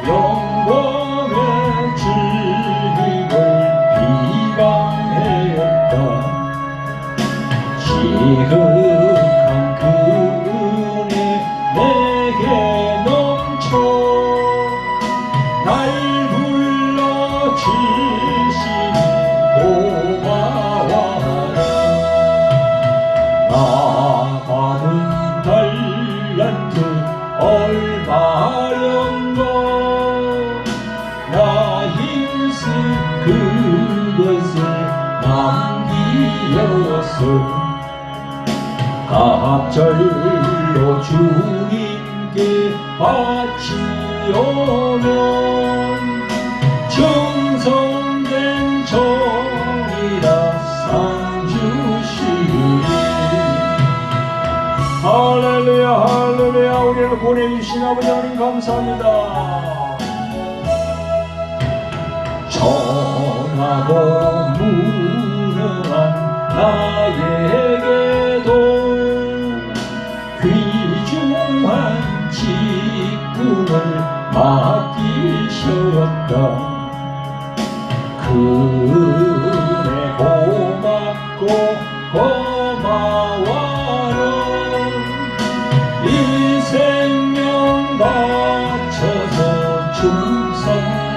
영광의 주님을 비방했다. 지극한 그 은혜 내게 넘쳐 날 불러주시니 고마워라. 나가는 달란트 얼마였노. 나 힘쓰 그것을 남기었어. 갑절로 주님께 바치오면 충성된 종이라 상 주시리. 할렐루야 할렐루야. 우리를 보내주신 아버지 하나님 감사합니다. 천하고 무능한 나에게도 귀중한 직분을 맡기셨다. 그 은혜 고맙고 고마워라. 이 생명 바쳐서 충성하리.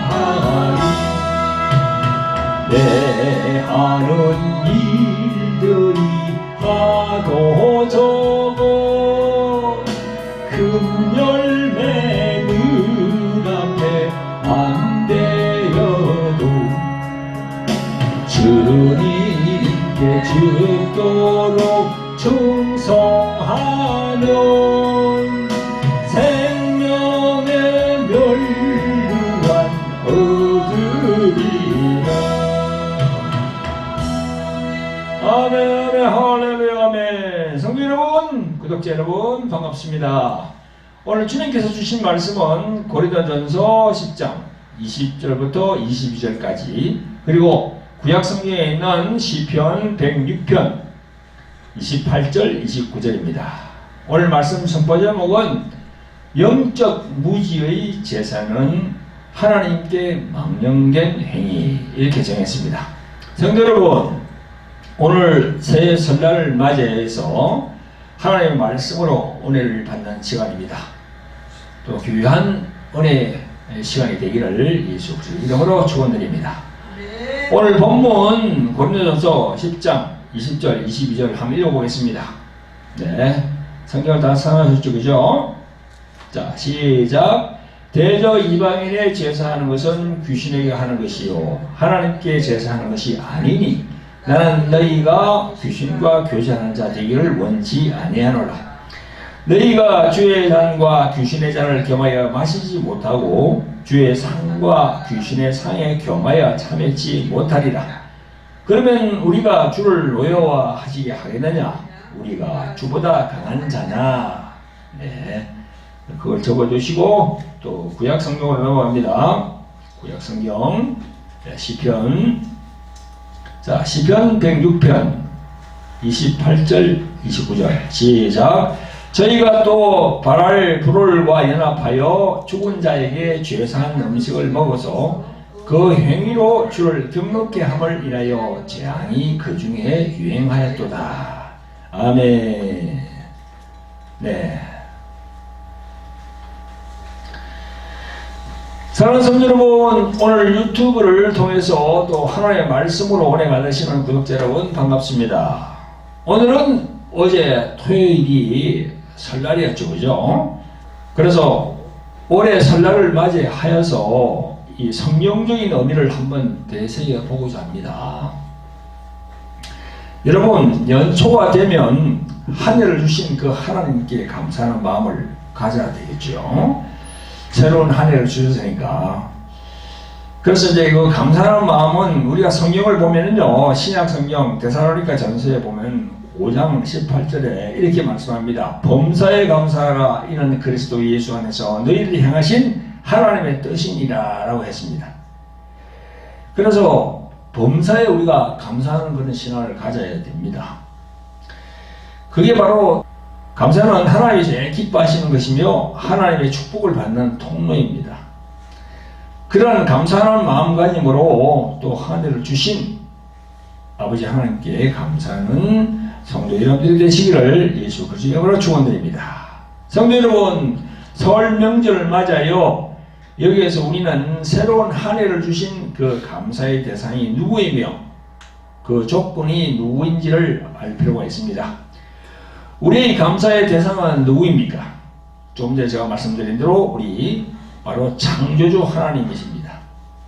내 하는 일들이 하도 적어 금열매 눈앞에 안 되어도 주님께 죽도록 충성하면 생명의 멸류관 얻으리라. 아멘 아멘 할렐루야 아멘. 성도 여러분, 구독자 여러분 반갑습니다. 오늘 주님께서 주신 말씀은 고린도전서 10장 20절부터 22절까지, 그리고 구약성경에 있는 시편 106편 28절 29절입니다. 오늘 말씀 선포 제목은 영적 무지의 제사는 하나님께 망령된 행위, 이렇게 정했습니다. 성도 여러분, 오늘 새해 설날을 맞이해서 하나님의 말씀으로 은혜를 받는 시간입니다. 또 귀한 은혜의 시간이 되기를 예수 그리스도의 이름으로 축원드립니다. 오늘 본문 고린도전서 10장 20절 22절 한번 읽어보겠습니다. 네, 성경을 다 사용하셨죠, 그죠? 자, 시작. 대저 이방인의 제사하는 것은 귀신에게 하는 것이요 하나님께 제사하는 것이 아니니 나는 너희가 귀신과 교제하는 자 되기를 원치 아니하노라. 너희가 주의 잔과 귀신의 잔을 겸하여 마시지 못하고 주의 상과 귀신의 상에 겸하여 참여치 못하리라. 그러면 우리가 주를 노여워하시게 하겠느냐? 우리가 주보다 강한 자냐? 네, 그걸 적어주시고 또 구약 성경으로 넘어갑니다. 구약 성경 시편. 자, 시편 106편 28절 29절 시작. 저희가 또 바랄 불을과 연합하여 죽은 자에게 죄사한 음식을 먹어서 그 행위로 주를 경롭게 함을 인하여 재앙이 그 중에 유행하였도다. 아멘. 네. 사랑하는 성도 여러분, 오늘 유튜브를 통해서 또 하나님의 말씀으로 은혜 받으시는 구독자 여러분 반갑습니다. 오늘은 어제 토요일이 설날이었죠, 그죠? 그래서 올해 설날을 맞이하여서 이 성경적인 의미를 한번 되새겨 보고자 합니다. 여러분, 연초가 되면 한 해를 주신 그 하나님께 감사하는 마음을 가져야 되겠죠. 새로운 한 해를 주셨으니까. 그래서 이제 그 감사하는 마음은 우리가 성경을 보면은요, 신약 성경 데살로니가 전서에 보면 5장 18절에 이렇게 말씀합니다. 범사에 감사하라. 이는 그리스도 예수 안에서 너희를 향하신 하나님의 뜻이니라 라고 했습니다. 그래서 범사에 우리가 감사하는 그런 신앙을 가져야 됩니다. 그게 바로 감사는 하나님이 제일 기뻐하시는 것이며 하나님의 축복을 받는 통로입니다. 그러한 감사하는 마음가짐으로 또 하늘을 주신 아버지 하나님께 감사하는 성도 여러분들이 되시기를 예수 그리스도의 이름으로 축원드립니다. 성도 여러분, 설 명절을 맞아요. 여기에서 우리는 새로운 한 해를 주신 그 감사의 대상이 누구이며 그 조건이 누구인지를 알 필요가 있습니다. 우리의 감사의 대상은 누구입니까? 조금 전에 제가 말씀드린 대로 우리 바로 창조주 하나님이십니다.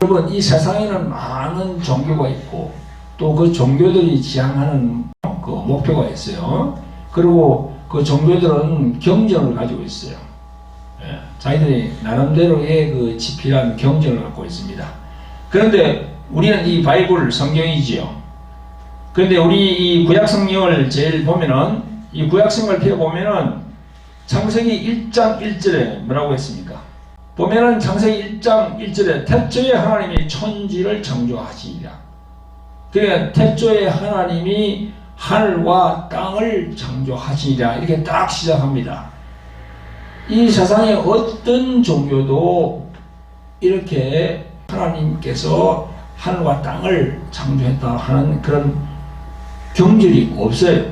여러분, 이 세상에는 많은 종교가 있고 또 그 종교들이 지향하는 그 목표가 있어요. 그리고 그 종교들은 경전을 가지고 있어요. 자기들이 나름대로의 그 지필한 경전을 갖고 있습니다. 그런데 우리는 이 바이블 성경이지요. 그런데 우리 이 구약 성경을 제일 보면은 이 구약 성경을 펴보면은 창세기 1장 1절에 뭐라고 했습니까? 보면은 창세기 1장 1절에 태초에 하나님이 천지를 창조하시니라. 그러니까 태초에 하나님이 하늘과 땅을 창조하시니라 이렇게 딱 시작합니다. 이 세상의 어떤 종교도 이렇게 하나님께서 하늘과 땅을 창조했다 하는 그런 경절이 없어요.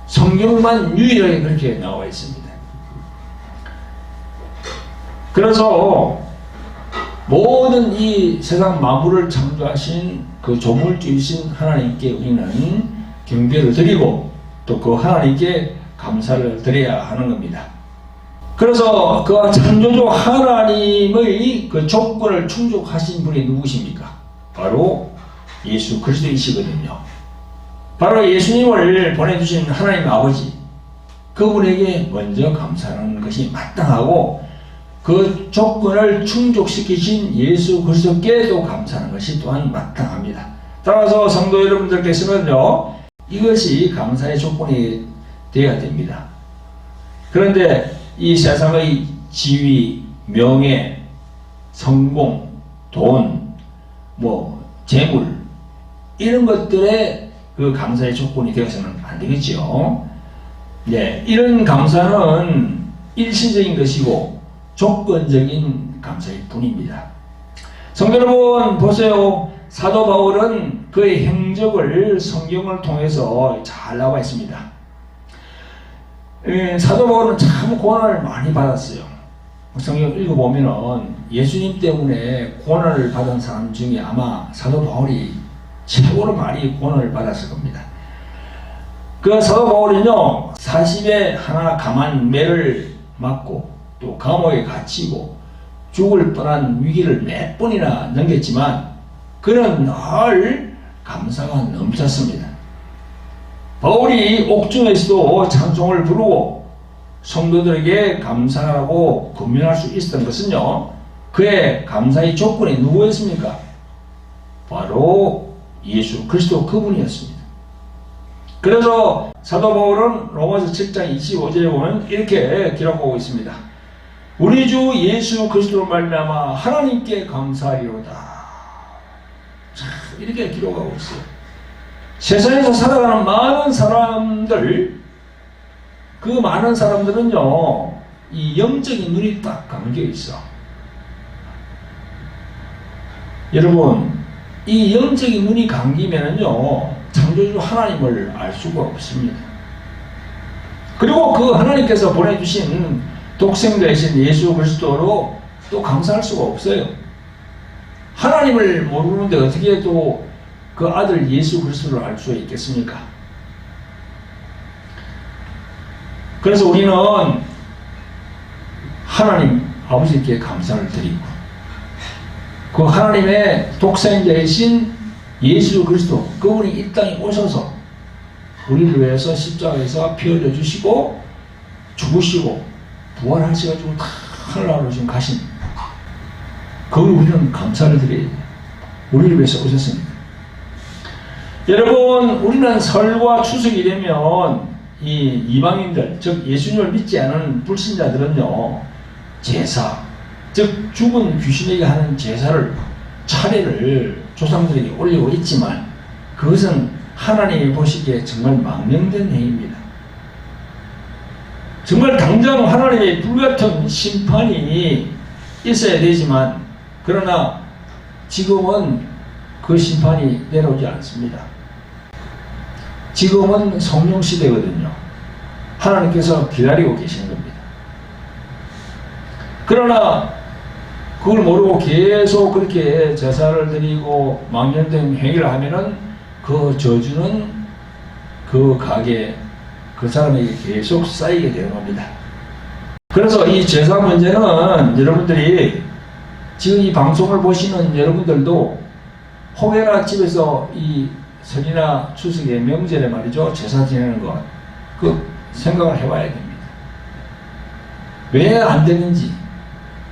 성경만 유일하게 그렇게 나와 있습니다. 그래서 모든 이 세상 만물을 창조하신 그 조물주이신 하나님께 우리는 경배를 드리고 또 그 하나님께 감사를 드려야 하는 겁니다. 그래서 그 창조주 하나님의 그 조건을 충족하신 분이 누구십니까? 바로 예수 그리스도이시거든요. 바로 예수님을 보내주신 하나님 아버지, 그분에게 먼저 감사하는 것이 마땅하고 그 조건을 충족시키신 예수 그리스도께도 감사하는 것이 또한 마땅합니다. 따라서 성도 여러분들께서는요, 이것이 감사의 조건이 되어야 됩니다. 그런데 이 세상의 지위, 명예, 성공, 돈, 재물 이런 것들에 그 감사의 조건이 되어서는 안 되겠죠. 네, 이런 감사는 일시적인 것이고 조건적인 감사일 뿐입니다. 성도 여러분 보세요. 사도 바울은 그의 행적을 성경을 통해서 잘 나와 있습니다. 사도 바울은 참 고난을 많이 받았어요. 성경 읽어보면 예수님 때문에 고난을 받은 사람 중에 아마 사도 바울이 최고로 많이 고난을 받았을 겁니다. 그 사도 바울은요, 40에 하나 감한 매를 맞고 또 감옥에 갇히고 죽을 뻔한 위기를 몇 번이나 넘겼지만 그는 늘 감사가 넘쳤습니다. 바울이 옥중에서도 찬송을 부르고 성도들에게 감사하고 금연할 수 있었던 것은요, 그의 감사의 조건이 누구였습니까? 바로 예수 그리스도 그분이었습니다. 그래서 사도 바울은 로마서 7장 25절에 보면 이렇게 기록하고 있습니다. 우리 주 예수 그리스도로 말미암아 하나님께 감사하리로다. 이렇게 기록하고 있어요. 세상에서 살아가는 많은 사람들, 그 많은 사람들은요, 이 영적인 눈이 딱 감겨 있어. 여러분, 이 영적인 눈이 감기면은요, 창조주 하나님을 알 수가 없습니다. 그리고 그 하나님께서 보내주신 독생자이신 예수 그리스도로 또 감사할 수가 없어요. 하나님을 모르는데 어떻게 또 그 아들 예수 그리스도를 알 수 있겠습니까? 그래서 우리는 하나님 아버지께 감사를 드리고 그 하나님의 독생자이신 예수 그리스도 그분이 이 땅에 오셔서 우리를 위해서 십자가에서 피 흘려 주시고 죽으시고 부활하셔가지고 다 하늘나라로 지금 가신 그걸 우리는 감사를 드려야 돼요. 우리를 위해서 오셨습니다. 여러분, 우리는 설과 추석이 되면 이 이방인들, 즉 예수님을 믿지 않은 불신자들은요, 제사, 즉 죽은 귀신에게 하는 제사를, 차례를 조상들에게 올리고 있지만 그것은 하나님이 보시기에 정말 망령된 행위입니다. 정말 당장 하나님의 불같은 심판이 있어야 되지만 그러나 지금은 그 심판이 내려오지 않습니다. 지금은 성령 시대거든요. 하나님께서 기다리고 계시는 겁니다. 그러나 그걸 모르고 계속 그렇게 제사를 드리고 망령된 행위를 하면은 그 저주는 그 가게, 그 사람에게 계속 쌓이게 되는 겁니다. 그래서 이 제사 문제는 여러분들이 지금 이 방송을 보시는 여러분들도 혹여나 집에서 이 설이나 추석의 명절에 말이죠, 제사 지내는 것, 그 생각을 해봐야 됩니다. 왜 안 되는지,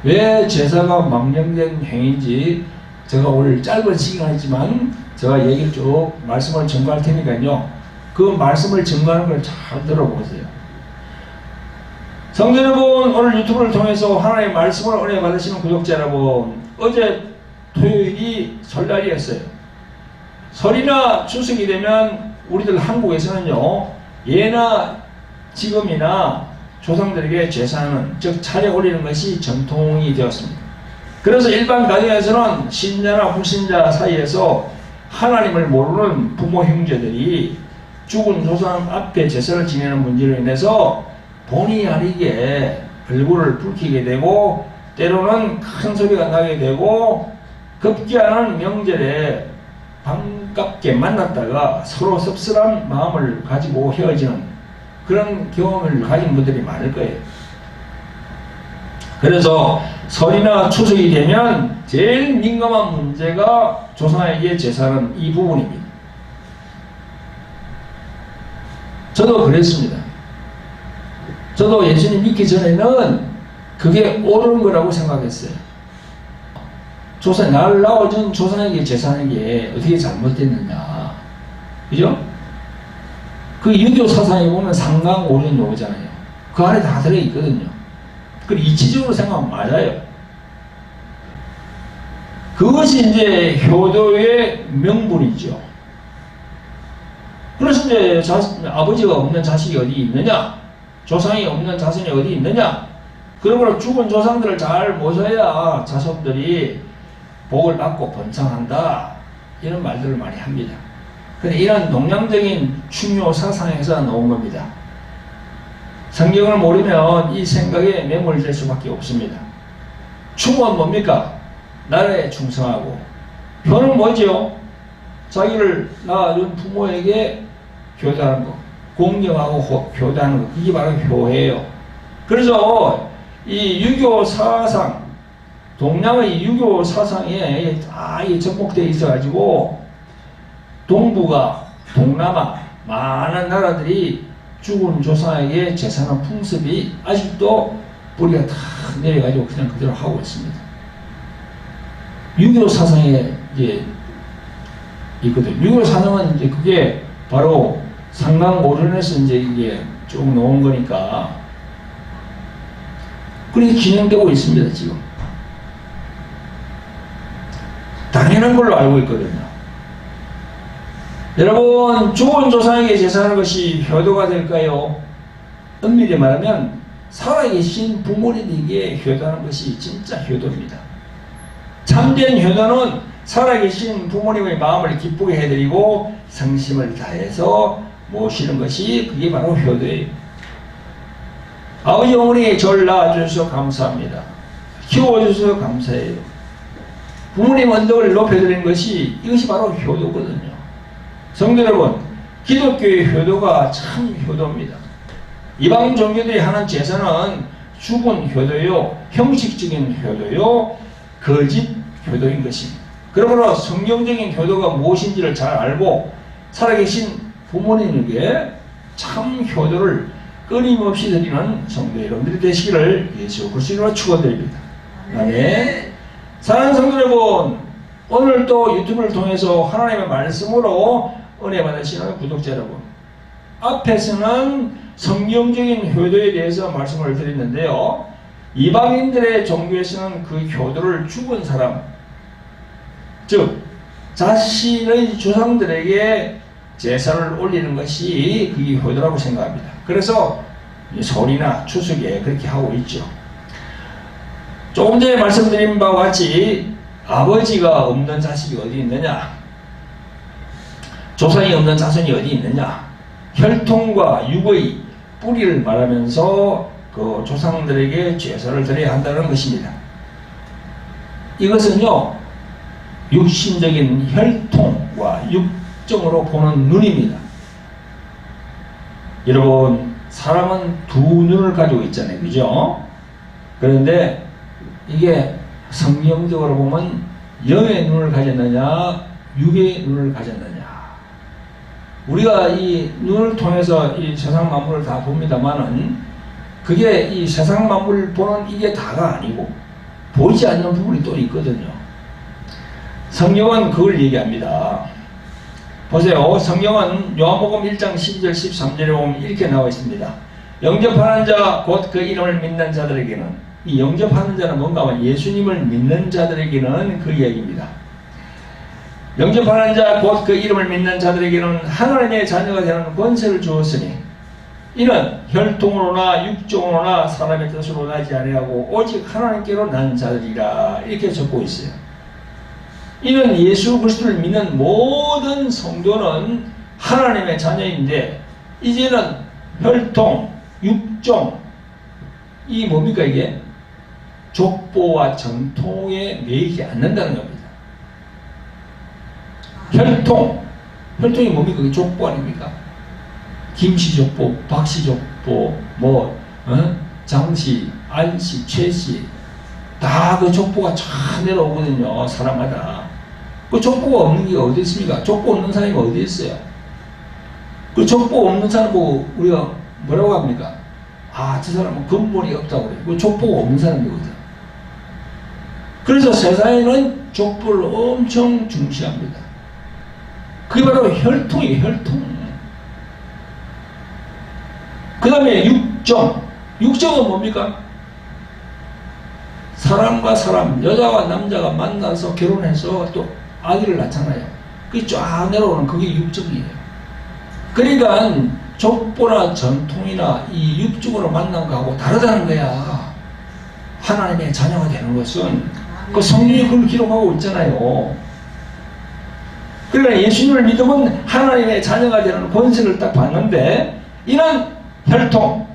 왜 제사가 망령된 행위인지 제가 오늘 짧은 시간이지만 제가 얘기를 쭉 말씀을 전가할 테니까요, 그 말씀을 전가하는 걸 잘 들어보세요. 성도 여러분, 오늘 유튜브를 통해서 하나님의 말씀을 은혜 받으시는 구독자 여러분, 어제 토요일이 설날이었어요. 설이나 추석이 되면 우리들 한국에서는요, 예나 지금이나 조상들에게 제사는, 즉 차례 올리는 것이 전통이 되었습니다. 그래서 일반 가정에서는 신자나 불신자 사이에서 하나님을 모르는 부모 형제들이 죽은 조상 앞에 제사를 지내는 문제로 인해서 본의 아니게 얼굴을 붉히게 되고 때로는 큰 소리가 나게 되고 급기야는 명절에 반갑게 만났다가 서로 씁쓸한 마음을 가지고 헤어지는 그런 경험을 가진 분들이 많을 거예요. 그래서 설이나 추석이 되면 제일 민감한 문제가 조상에게 제사는 이 부분입니다. 저도 그랬습니다. 저도 예수님 믿기 전에는 그게 옳은 거라고 생각했어요. 조상, 나를 낳아준 조상에게 제사하는 게 어떻게 잘못됐느냐. 그죠? 그 유교 사상에 보면 상강오륜 요잖아요. 그 안에 다 들어있거든요. 그리고 이치적으로 생각하면 맞아요. 그것이 이제 효도의 명분이죠. 그래서 이제 아버지가 없는 자식이 어디 있느냐? 조상이 없는 자손이 어디 있느냐? 그러므로 죽은 조상들을 잘 모셔야 자손들이 복을 받고 번창한다. 이런 말들을 많이 합니다. 근데 이런 동양적인 중요 사상에서 나온 겁니다. 성경을 모르면 이 생각에 매몰될 수밖에 없습니다. 충은 뭡니까? 나라에 충성하고, 효는 뭐죠? 자기를 낳아준 부모에게 효도하는 거, 공경하고 효도하는 거, 그게 바로 효예요. 그래서 이 유교 사상, 동양의 유교 사상에 다 접목되어 있어가지고 동북아, 동남아 많은 나라들이 죽은 조상에게 제사하는 풍습이 아직도 뿌리가 다 내려가지고 그냥 그대로 하고 있습니다. 유교 사상에 이제 있거든. 유교 사상은 이제 그게 바로 상강오륜에서 이제 이게 쭉 놓은 거니까 그렇게 진행되고 있습니다. 지금 당연한 걸로 알고 있거든요. 여러분, 죽은 조상에게 제사하는 것이 효도가 될까요? 엄밀히 말하면 살아계신 부모님에게 효도하는 것이 진짜 효도입니다. 참된 효도는 살아계신 부모님의 마음을 기쁘게 해드리고 성심을 다해서 모시는 것이 그게 바로 효도예요. 아버지 어머니 저를 낳아주셔서 감사합니다. 키워주셔서 감사해요. 부모님 언덕을 높여드리는 것이 이것이 바로 효도거든요. 성도 여러분, 기독교의 효도가 참 효도입니다. 이방 종교들이 하는 제사는 죽은 효도요, 형식적인 효도요, 거짓 효도인 것입니다. 그러므로 성경적인 효도가 무엇인지를 잘 알고 살아계신 부모님에게 참 효도를 끊임없이 드리는 성도 여러분들이 되시기를 예수 그리스도로 축원드립니다. 아멘. 사랑하는 성도 여러분, 오늘 또 유튜브를 통해서 하나님의 말씀으로 은혜 받으시는 구독자 여러분, 앞에서는 성경적인 효도에 대해서 말씀을 드렸는데요, 이방인들의 종교에서는 그 효도를 죽은 사람, 즉 자신의 조상들에게 제사를 올리는 것이 그게 효도라고 생각합니다. 그래서 설이나 추석에 그렇게 하고 있죠. 조금 전에 말씀드린 바와 같이 아버지가 없는 자식이 어디 있느냐? 조상이 없는 자손이 어디 있느냐? 혈통과 육의 뿌리를 말하면서 그 조상들에게 제사를 드려야 한다는 것입니다. 이것은요, 육신적인 혈통과 육정으로 보는 눈입니다. 여러분, 사람은 두 눈을 가지고 있잖아요. 그죠? 그런데 이게 성경적으로 보면 영의 눈을 가졌느냐, 육의 눈을 가졌느냐. 우리가 이 눈을 통해서 이 세상 만물을 다 봅니다만은 그게 이 세상 만물을 보는 이게 다가 아니고 보이지 않는 부분이 또 있거든요. 성경은 그걸 얘기합니다. 보세요. 성경은 요한복음 1장 12절 13절에 보면 이렇게 나와 있습니다. 영접하는 자 곧 그 이름을 믿는 자들에게는, 이 영접하는 자는 뭔가 하면 예수님을 믿는 자들에게는 그 이야기입니다. 영접하는 자 곧 그 이름을 믿는 자들에게는 하나님의 자녀가 되는 권세를 주었으니 이는 혈통으로나 육종으로나 사람의 뜻으로 나지 아니하고 오직 하나님께로 난 자들이라, 이렇게 적고 있어요. 이는 예수 그리스도를 믿는 모든 성도는 하나님의 자녀인데 이제는 혈통, 육종, 이 뭡니까 이게? 족보와 전통에 매이지 않는다는 겁니다. 혈통이 뭡니까? 그게 족보 아닙니까? 김씨 족보, 박씨 족보, 장씨, 안씨, 최씨, 다 그 족보가 쫙 내려오거든요. 사람마다. 그 족보가 없는 게 어디 있습니까? 족보 없는 사람이 어디 있어요? 그 족보 없는 사람 보고 우리가 뭐라고 합니까? 아, 저 사람은 근본이 없다고 그래요. 그 족보가 없는 사람이거든. 그래서 세상에는 족보를 엄청 중시합니다. 그게 바로 혈통이에요, 혈통. 그 다음에 육정. 육정은 뭡니까? 사람과 사람, 여자와 남자가 만나서 결혼해서 또 아기를 낳잖아요. 그게 쫙 내려오는 그게 육정이에요. 그러니까 족보나 전통이나 이 육적으로 만난 거하고 다르다는 거야. 하나님의 자녀가 되는 것은 그 성경이 그걸 기록하고 있잖아요. 그러니까 예수님을 믿으면 하나님의 자녀가 되는 권세를 딱 받는데 이는 혈통,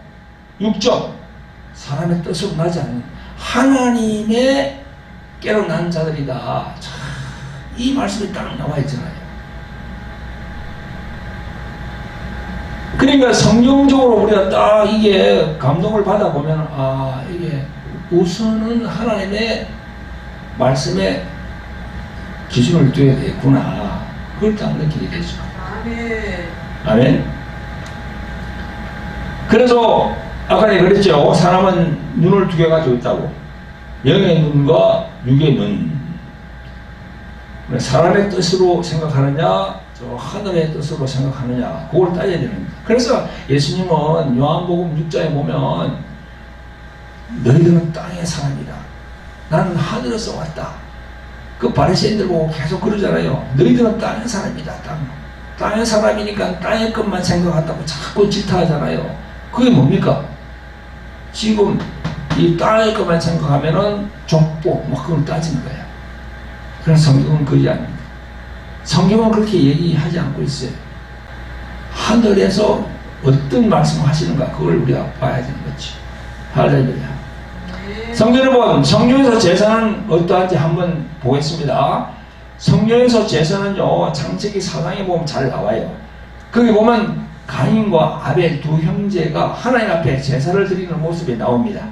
육적, 사람의 뜻으로 나지 않는 하나님의 깨로 난 자들이다. 참, 이 말씀이 딱 나와 있잖아요. 그러니까 성경적으로 우리가 딱 이게 감동을 받아보면, 아, 이게 우선은 하나님의 말씀에 기준을 둬야 되겠구나. 그걸 딱 느끼게 되죠. 아멘. 아멘. 그래서 아까 내가 그랬죠. 사람은 눈을 두 개 가지고 있다고. 영의 눈과 육의 눈. 사람의 뜻으로 생각하느냐, 저 하늘의 뜻으로 생각하느냐, 그걸 따져야 되는 거예요. 그래서 예수님은 요한복음 6장에 보면 너희들은 땅의 사람이다. 나는 하늘에서 왔다. 그 바리새인들 보고 계속 그러잖아요. 너희들은 땅의 사람이다. 땅의 사람이니까 땅의 것만 생각한다고 자꾸 질타하잖아요. 그게 뭡니까? 지금 이 땅의 것만 생각하면은 족보, 그걸 따지는 거예요. 그래서 성경은 그게 아닙니다. 성경은 그렇게 얘기하지 않고 있어요. 하늘에서 어떤 말씀을 하시는가, 그걸 우리가 봐야 되는 거지. 할렐루야. 성경 여러분, 성경에서 제사는 어떠한지 한번 보겠습니다. 성경에서 제사는요, 창세기 4장에 보면 잘 나와요. 거기 보면 가인과 아벨 두 형제가 하나님 앞에 제사를 드리는 모습이 나옵니다.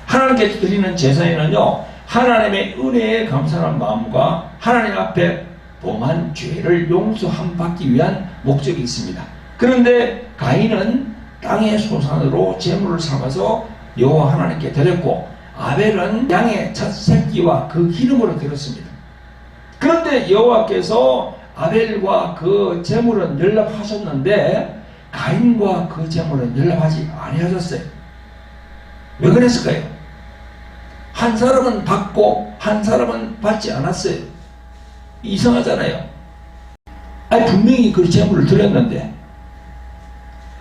하나님께 드리는 제사에는요, 하나님의 은혜에 감사하는 마음과 하나님 앞에 범한 죄를 용서함받기 위한 목적이 있습니다. 그런데 가인은 땅의 소산으로 제물을 삼아서 여호와 하나님께 드렸고, 아벨은 양의 첫 새끼와 그 기름으로 드렸습니다. 그런데 여호와께서 아벨과 그 제물은 연락하셨는데 가인과 그 제물은 연락하지 아니하셨어요. 왜 그랬을까요? 한 사람은 받고 한 사람은 받지 않았어요. 이상하잖아요. 아니 분명히 그 제물을 드렸는데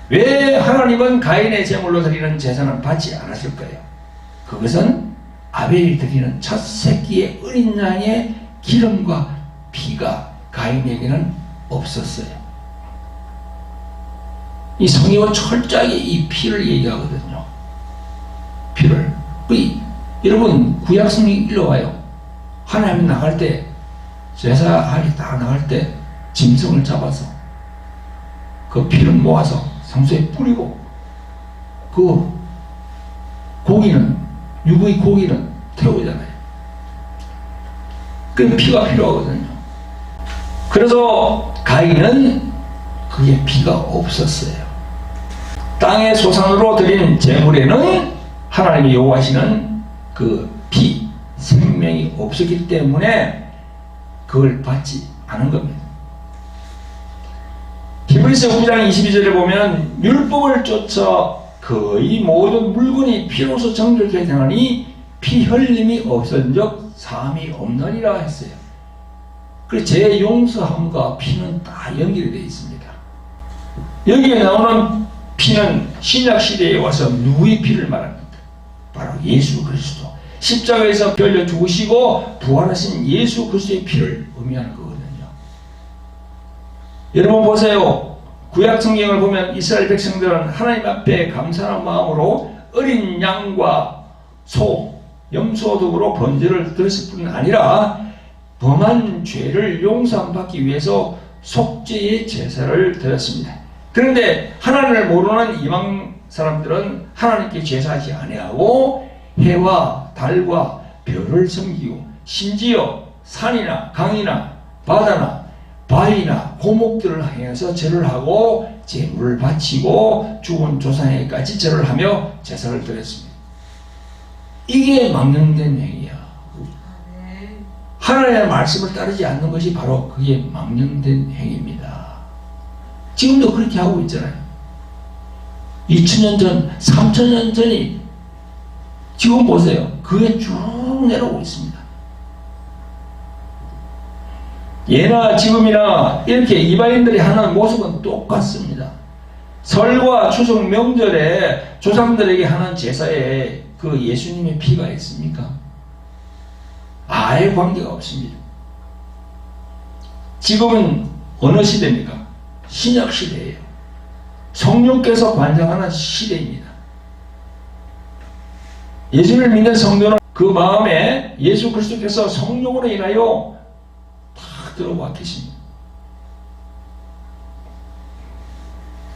왜 하나님은 가인의 제물로 드리는 제사는 받지 않았을까요? 그것은 아벨이 드리는 첫 새끼의 어린 양의 기름과 피가 가인에게는 없었어요. 이 성경은 철저하게 이 피를 얘기하거든요. 피를. 여러분, 구약 성경 읽어봐요. 하나님 나갈 때, 제사하기 딱 나갈 때, 짐승을 잡아서, 그 피를 모아서 상수에 뿌리고, 그 고기는, 유부의 고기는 태우잖아요. 그 피가 필요하거든요. 그래서 가인은 그게 피가 없었어요. 땅의 소산으로 드린 제물에는 하나님이 요구하시는 그 피, 생명이 없었기 때문에 그걸 받지 않은 겁니다. 히브리서 9장 22절에 보면 율법을 쫓아 거의 모든 물건이 피로서 정결케 되나니 피 흘림이 없은즉 사함이 없느니라 했어요. 그래서 제 용서함과 피는 다 연결이 되어 있습니다. 여기에 나오는 피는 신약 시대에 와서 누구의 피를 말합니까? 바로 예수 그리스도. 십자가에서 별려 죽으시고 부활하신 예수 그리스도의 피를 의미하는 거거든요. 여러분 보세요. 구약 성경을 보면 이스라엘 백성들은 하나님 앞에 감사한 마음으로 어린 양과 소, 염소 등으로 번제를 드렸을 뿐 아니라 범한 죄를 용서받기 위해서 속죄의 제사를 드렸습니다. 그런데 하나님을 모르는 이방 사람들은 하나님께 제사하지 아니하고 해와 달과 별을 섬기고 심지어 산이나 강이나 바다나 바위나 고목들을 향해서 절을 하고 제물을 바치고 죽은 조상에게까지 절을 하며 제사를 드렸습니다. 이게 망령된 행위야. 하나님의 말씀을 따르지 않는 것이 바로 그게 망령된 행위입니다. 지금도 그렇게 하고 있잖아요. 2000년 전, 3000년 전이 지금 보세요. 그게 쭉 내려오고 있습니다. 예나 지금이나 이렇게 이방인들이 하는 모습은 똑같습니다. 설과 추석 명절에 조상들에게 하는 제사에 그 예수님의 피가 있습니까? 아예 관계가 없습니다. 지금은 어느 시대입니까? 신약 시대예요. 성령께서 관장하는 시대입니다. 예수를 믿는 성도는 그 마음에 예수 그리스도께서 성령으로 인하여 다 들어와 계십니다.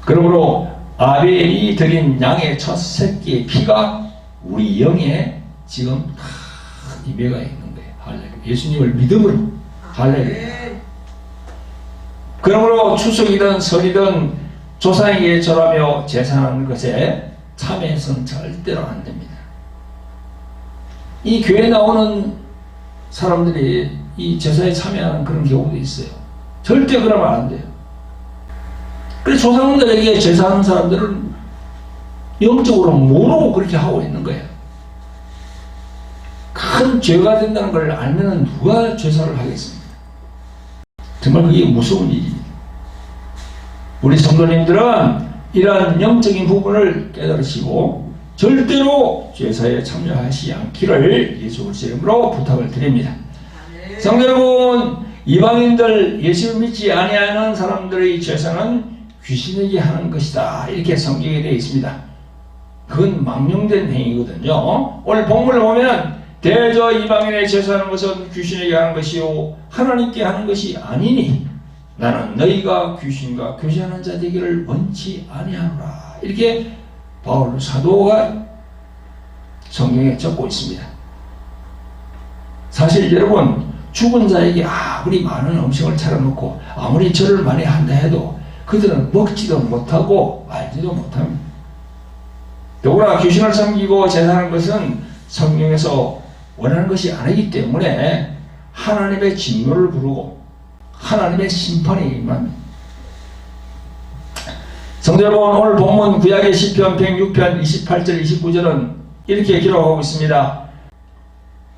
그러므로 아벨이 드린 양의 첫 새끼의 피가 우리 영에 지금 다 임해가 있는 거예요. 할렐루야. 예수님을 믿음으로. 할렐루야. 그러므로 추석이든 설이든 조상에게 절하며 제사하는 것에 참여해서는 절대로 안 됩니다. 이 교회에 나오는 사람들이 이 제사에 참여하는 그런 경우도 있어요. 절대 그러면 안 돼요. 그래서 조상들에게 제사하는 사람들은 영적으로 모르고 그렇게 하고 있는 거예요. 큰 죄가 된다는 걸 알면 누가 제사를 하겠습니까? 정말 그게 무서운 일입니다. 우리 성도님들은 이러한 영적인 부분을 깨달으시고 절대로 제사에 참여하지 않기를 예수 그리스도의 이름으로 부탁을 드립니다. 성도 여러분, 이방인들 예수를 믿지 아니하는 사람들의 제사는 귀신에게 하는 것이다. 이렇게 성경에 되어 있습니다. 그건 망령된 행위거든요. 오늘 본문을 보면 대저 이방인의 제사하는 것은 귀신에게 하는 것이요 하나님께 하는 것이 아니니 나는 너희가 귀신과 교제하는 자 되기를 원치 아니하노라. 이렇게 바울 사도가 성경에 적고 있습니다. 사실 여러분, 죽은 자에게 아무리 많은 음식을 차려놓고 아무리 절을 많이 한다 해도 그들은 먹지도 못하고 알지도 못합니다. 더구나 귀신을 섬기고 제사하는 것은 성경에서 원하는 것이 아니기 때문에 하나님의 진노를 부르고 하나님의 심판이 임합니다. 성도 여러분, 오늘 본문 구약의 시편 106편 28절 29절은 이렇게 기록하고 있습니다.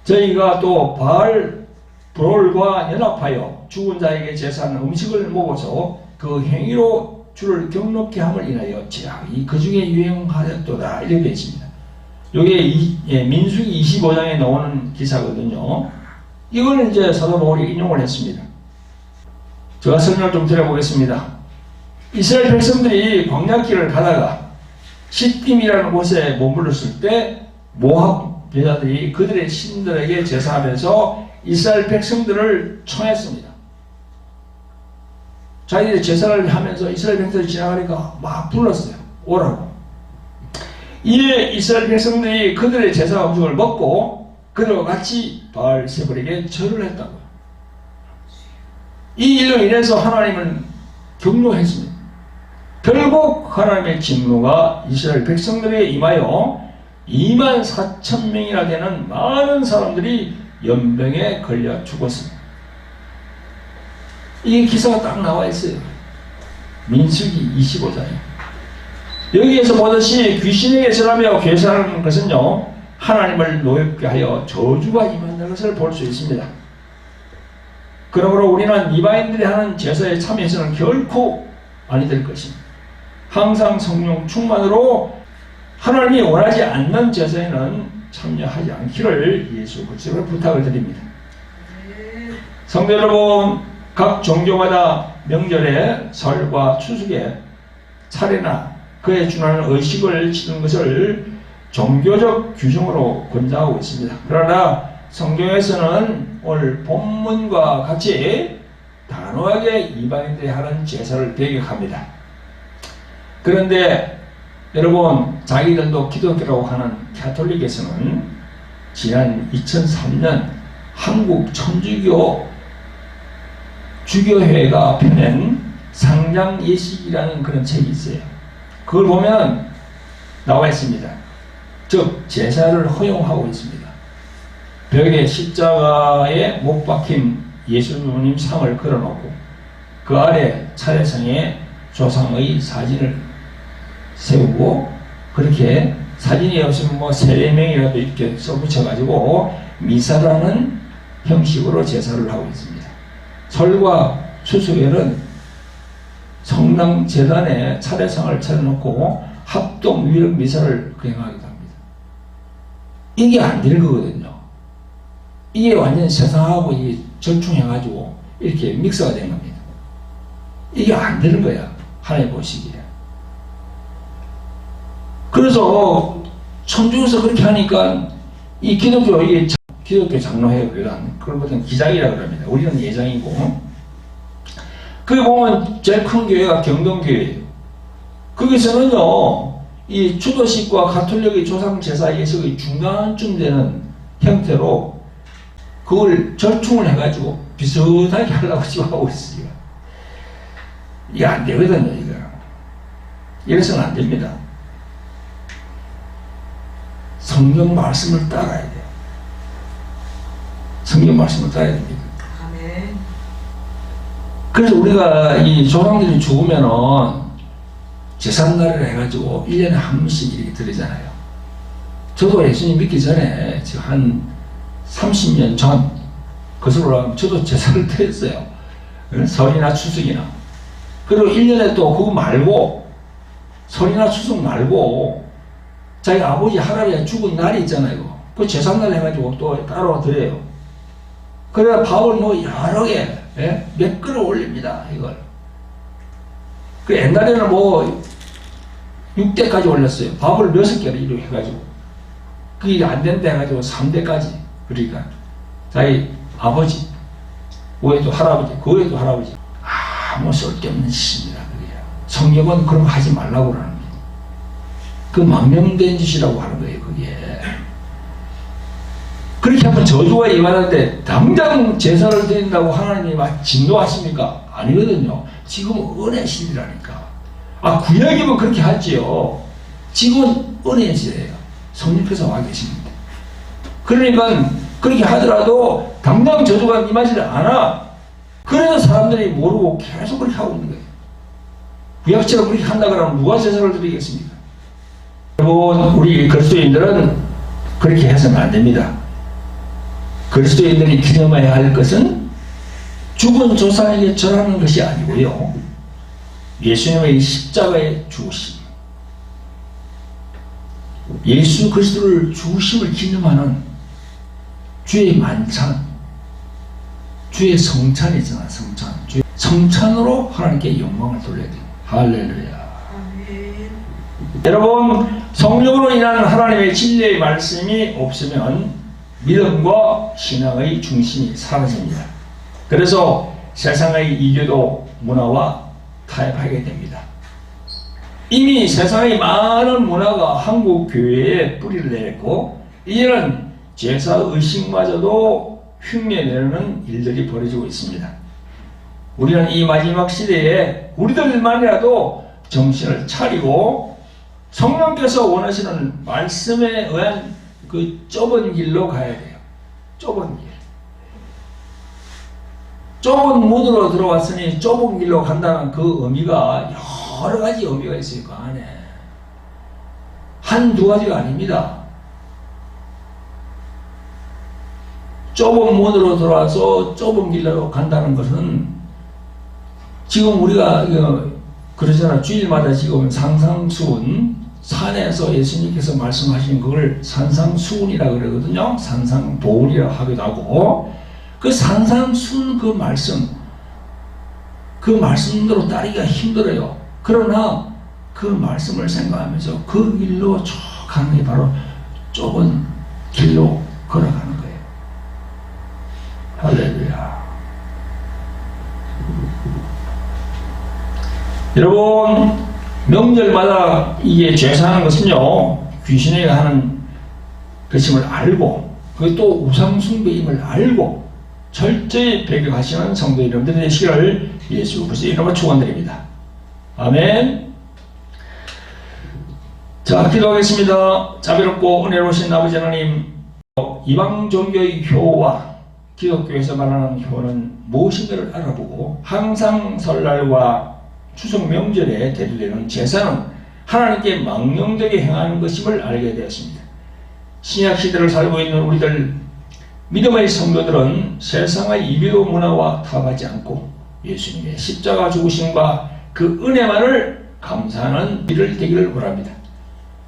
저희가 또 바알 브롤과 연합하여 죽은 자에게 제사하는 음식을 먹어서 그 행위로 주를 경록케 함을 인하여 제약이 그 중에 유행하였도다. 이렇게 되어 있습니다. 이게 민수기 25장에 나오는 기사거든요. 이걸 이제 사도 바울이 인용을 했습니다. 제가 설명을 좀 드려보겠습니다. 이스라엘 백성들이 광야길을 가다가 시딤이라는 곳에 머물렀을 때 모압 여자들이 그들의 신들에게 제사하면서 이스라엘 백성들을 청했습니다. 자기들이 제사를 하면서 이스라엘 백성들이 지나가니까 막 불렀어요. 오라고. 이에 이스라엘 백성들이 그들의 제사 음식을 먹고 그들과 같이 바알세불에게 절을 했다고요. 이 일로 인해서 하나님은 경고했습니다. 결국 하나님의 진노가 이스라엘 백성들에게 임하여 24,000명이나 되는 많은 사람들이 연병에 걸려 죽었습니다. 이게 기사가 딱 나와 있어요. 민수기 25장에. 여기에서 보듯이 귀신에게 절하며 괴사하는 것은요, 하나님을 노엽게 하여 저주가 임한다는 것을 볼 수 있습니다. 그러므로 우리는 이방인들이 하는 제사에 참여해서는 결코 아니 될 것입니다. 항상 성령 충만으로 하나님이 원하지 않는 제사에는 참여하지 않기를 예수 그리스도로 부탁을 드립니다. 성도 여러분, 각 종교마다 명절에 설과 추수에 차례나 그에 준하는 의식을 치는 것을 종교적 규정으로 권장하고 있습니다. 그러나 성경에서는 오늘 본문과 같이 단호하게 이방인들이 하는 제사를 배격합니다. 그런데 여러분, 자기들도 기독교라고 하는 가톨릭에서는 지난 2003년 한국 천주교 주교회가 펴낸 상장예식이라는 그런 책이 있어요. 그걸 보면 나와 있습니다. 즉 제사를 허용하고 있습니다. 벽에 십자가에 못 박힌 예수님 상을 걸어놓고 그 아래 차례상에 조상의 사진을 세우고 그렇게 사진이 없으면 뭐 3-4명이라도 이렇게 써붙여가지고 미사라는 형식으로 제사를 하고 있습니다. 설과 추수에는 성당 재단에 차례상을 차려놓고 합동 위력 미사를 거행하기도 합니다. 이게 안 되는 거거든요. 이게 완전 세상하고 이게 절충해가지고 이렇게 믹스가 된 겁니다. 이게 안 되는 거야. 하나님 보시기에. 그래서 천주에서 그렇게 하니까 이 기독교 장로회의란 그걸 보통 기장이라고 합니다. 우리는 예장이고. 그게 보면 제일 큰 교회가 경동교회예요. 거기서는요, 이 주도식과 가톨릭의 조상 제사 예식의 중간쯤 되는 형태로 그걸 절충을 해가지고 비슷하게 하려고 지금 하고 있어요. 이게 안 되거든요, 이거. 이래서는 안 됩니다. 성경 말씀을 따라야 돼요. 성경 말씀을 따라야 됩니다. 아멘. 그래서 우리가 이 조상들이 죽으면은 제삿날을 해가지고 1년에 한 번씩 이렇게 드리잖아요. 저도 예수님 믿기 전에 지금 한 30년 전, 그것으로 저도 제사를 드렸어요. 설이나 추석이나. 그리고 1년에 또 그거 말고, 설이나 추석 말고, 자기 아버지, 할아버지가 죽은 날이 있잖아요. 그 제삿날 해가지고 또 따로 드려요. 그래야 밥을 뭐 여러 개, 몇 그릇 올립니다, 이걸. 그 옛날에는 뭐 6대까지 올렸어요. 밥을 6개를 이렇게 해가지고. 그게 안 된다 해가지고 3대까지. 그러니까 자기 아버지, 그 외에도 할아버지, 그 외에도 할아버지. 아무 쓸데없는 짓입니다. 그게. 성경은 그런 거 하지 말라고 그러는 거예요. 그 망령된 짓이라고 하는 거예요, 그게. 그렇게 하면 저주가 임하는데 당장 제사를 드린다고 하나님이 막 진노하십니까? 아니거든요. 지금은 은혜 시대라니까. 구약이면 그렇게 하지요. 지금은 은혜 시대예요. 성령께서 와 계십니다. 그러니까 그렇게 하더라도 당장 저주가 임하지를 않아. 그래서 사람들이 모르고 계속 그렇게 하고 있는 거예요. 구약처럼 그렇게 한다 그러면 누가 제사를 드리겠습니까? 여러분, 우리 그리스도인들은 그렇게 해서는 안 됩니다. 그리스도인들이 기념해야 할 것은 죽은 조상에게 절하는 것이 아니고요, 예수님의 십자가의 죽으심, 예수 그리스도를 죽으심을 기념하는 주의 만찬, 주의 성찬이 있잖아. 성찬. 주의 성찬으로 하나님께 영광을 돌려야 돼요. 할렐루야. 여러분, 성령으로 인한 하나님의 진리의 말씀이 없으면 믿음과 신앙의 중심이 사라집니다. 그래서 세상의 이교도 문화와 타협하게 됩니다. 이미 세상의 많은 문화가 한국 교회에 뿌리를 내렸고, 이제는 제사 의식마저도 흉내내는 일들이 벌어지고 있습니다. 우리는 이 마지막 시대에 우리들만이라도 정신을 차리고 성령께서 원하시는 말씀에 의한 그 좁은 길로 가야 돼요. 좁은 길. 좁은 문으로 들어왔으니 좁은 길로 간다는 그 의미가 여러 가지 의미가 있어요. 그 안에. 한두 가지가 아닙니다. 좁은 문으로 들어와서 좁은 길로 간다는 것은 지금 우리가 그러잖아. 주일마다 지금 산상수훈, 산에서 예수님께서 말씀하신 그걸 산상수훈이라 그러거든요. 산상보훈이라 하기도 하고, 그 산상수훈 그 말씀대로 따르기가 힘들어요. 그러나 그 말씀을 생각하면서 그 길로 쭉 가는 게 바로 좁은 길로 걸어가는 거예요. 할렐루야. 여러분, 명절마다 이게 제사하는 것은요, 귀신에게 하는 것임을 알고, 그것도 우상숭배임을 알고 철저히 배격하시는 성도 여러분들이 되시기를 예수 그리스도의 이름으로 축원드립니다. 아멘. 자, 기도하겠습니다. 자비롭고 은혜로우신 아버지 하나님, 이방 종교의 효와 기독교에서 말하는 효는 무엇인가를 알아보고 항상 설날과 추석 명절에 대두되는 제사는 하나님께 망령되게 행하는 것임을 알게 되었습니다. 신약 시대를 살고 있는 우리들 믿음의 성도들은 세상의 이교도 문화와 타협하지 않고 예수님의 십자가 죽으심과 그 은혜만을 감사하는 일을 되기를 원합니다.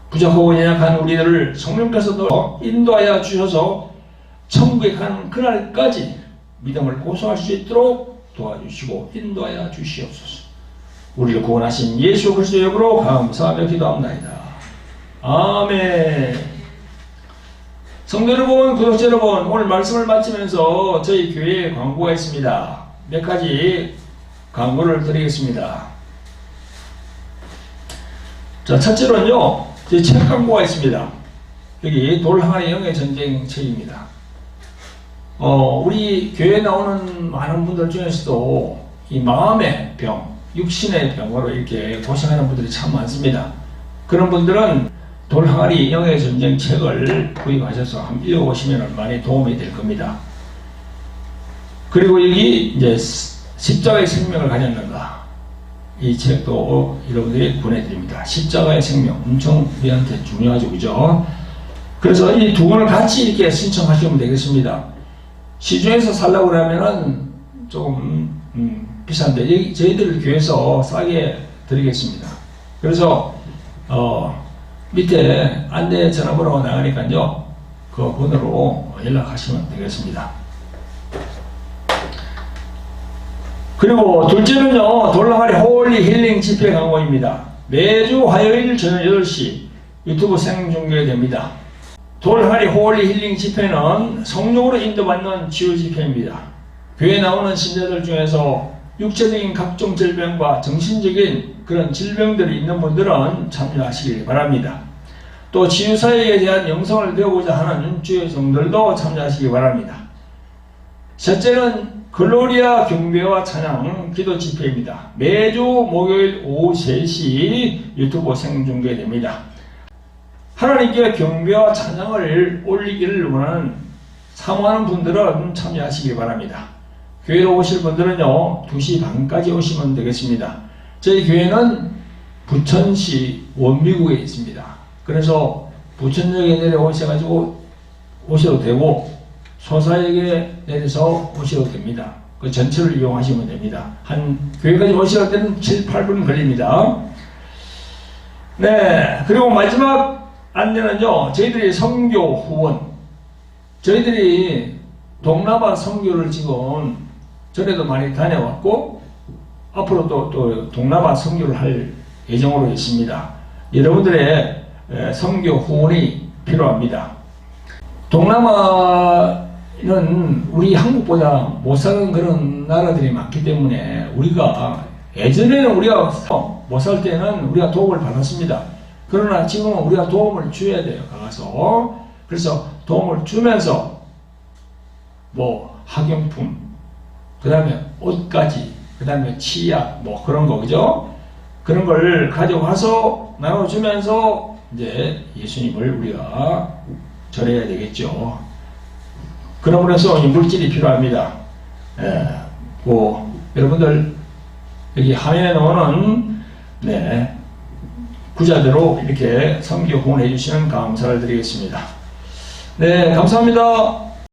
부족하고 연약한 우리들을 성령께서도 인도하여 주셔서 천국에 가는 그날까지 믿음을 고수할 수 있도록 도와주시고 인도하여 주시옵소서. 우리를 구원하신 예수 그리스도의 이름으로 감사하며 기도합니다. 아멘. 성도 여러분, 구독자 여러분, 오늘 말씀을 마치면서 저희 교회에 광고가 있습니다. 몇 가지 광고를 드리겠습니다. 자, 첫째로는요, 제 책 광고가 있습니다. 여기 돌항아리 영의 전쟁 책입니다. 우리 교회에 나오는 많은 분들 중에서도 이 마음의 병, 육신의 병으로 이렇게 고생하는 분들이 참 많습니다. 그런 분들은 돌항아리 영의 전쟁 책을 구입하셔서 한번 읽어보시면 많이 도움이 될 겁니다. 그리고 여기 이제 십자가의 생명을 가졌는가, 이 책도 여러분들이 보내드립니다. 십자가의 생명 엄청 우리한테 중요하죠, 그죠? 그래서 이 두 권을 같이 이렇게 신청하시면 되겠습니다. 시중에서 살라고 그러면은 조금 비싼데 저희들 교회에서 싸게 드리겠습니다. 그래서 밑에 안내 전화번호가 나가니까요, 그 번호로 연락하시면 되겠습니다. 그리고 둘째는요, 돌랑아리 홀리 힐링 집회 광고입니다. 매주 화요일 저녁 8시 유튜브 생중계됩니다. 돌항아리 홀리 힐링 집회는 성령으로 인도받는 치유 집회입니다. 교회에 나오는 신자들 중에서 육체적인 각종 질병과 정신적인 그런 질병들이 있는 분들은 참여하시길 바랍니다. 또 치유사역에 대한 영성을 배우고자 하는 주의 성들도 참여하시기 바랍니다. 셋째는 글로리아 경배와 찬양 기도 집회입니다. 매주 목요일 오후 3시 유튜브 생중계됩니다. 하나님께 경배와 찬양을 올리기를 원하는 사모하는 분들은 참여하시기 바랍니다. 교회로 오실 분들은요, 2시 반까지 오시면 되겠습니다. 저희 교회는 부천시 원미구에 있습니다. 그래서 부천역에 내려오셔가지고 오셔도 되고 소사역에 내려서 오셔도 됩니다. 그 전철을 이용하시면 됩니다. 한 교회까지 오실 때는 7, 8분 걸립니다. 네, 그리고 마지막 안내는요, 저희들이 선교 후원, 저희들이 동남아 선교를 지금 전에도 많이 다녀왔고 앞으로도 또 동남아 선교를 할 예정으로 있습니다. 여러분들의 선교 후원이 필요합니다. 동남아는 우리 한국보다 못 사는 그런 나라들이 많기 때문에 우리가 예전에는 우리가 못 살 때는 우리가 도움을 받았습니다. 그러나 지금은 우리가 도움을 줘야 돼요. 가서 그래서 도움을 주면서 뭐 학용품, 그 다음에 옷까지, 그 다음에 치약 뭐 그런 거 그죠? 그런 걸 가져와서 나눠주면서 이제 예수님을 우리가 전해야 되겠죠. 그러므로 해서 이 물질이 필요합니다. 여러분들 여기 화면에 나오는 구자대로 이렇게 선교 후원해 주시면 감사를 드리겠습니다. 네, 감사합니다.